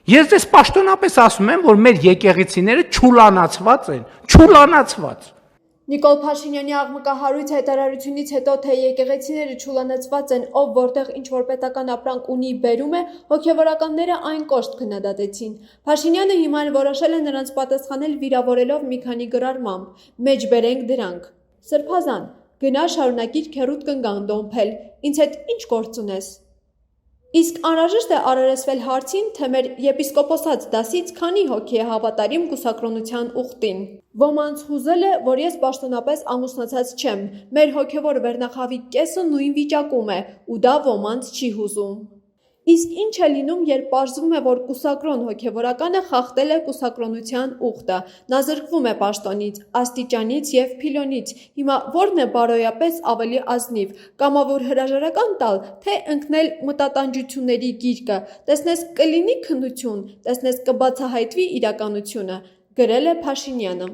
Ես դες պաշտոնապես ասում եմ, որ մեր եկեղեցիները չուլանացված են, չուլանացված։ Նիկոլ Փաշինյանի աղմկահարույց հայտարարությունից հետո, թե եկեղեցիները չուլանացված են, ով որտեղ ինչ-որ պետական ապրանք ունի բերում է, հոգևորականները այն կոշտ քննադատեցին։ Փաշինյանը հիմա որոշել է նրանց պատասխանել վիրավորելով մի քանի գրառմամբ. «Մեջ բերենք դրանք»։ Սրբազան, գնա շարունակիր քեռուդ կնգան դոմփել, ինձ հետ ինչ գործ ունես։ Իսկ անհրաժեշտ է առերեսվել հարցին, թե մեր եպիսկոպոսած դասից քանի հոգի է հավատարիմ կուսակրոնության ուխտին։ Ոմանց հուզել է, որ ես պաշտոնապես ամուսնացած չեմ, մեր հոգևոր վերնախավի կեսը նույն վիճակում է, ու դա ոմանց չի հուզում։ Իսկ ինչ է լինում, երբ պարզվում է, որ կուսակրոն հոգևորականը խախտել է կուսակրոնության ուխտը, նա զրկվում է պաշտոնից, աստիճանից և փիլոնից, հիմա ո՞րն է բարոյապես ավելի ազնիվ, կամավոր հրաժարական տալ, թե ընկնել մտատանջությունների գիրկը, տեսնես կլինի քննություն, տեսնես կբացահայտվի իրականությունը, գրել է Փաշինյանը։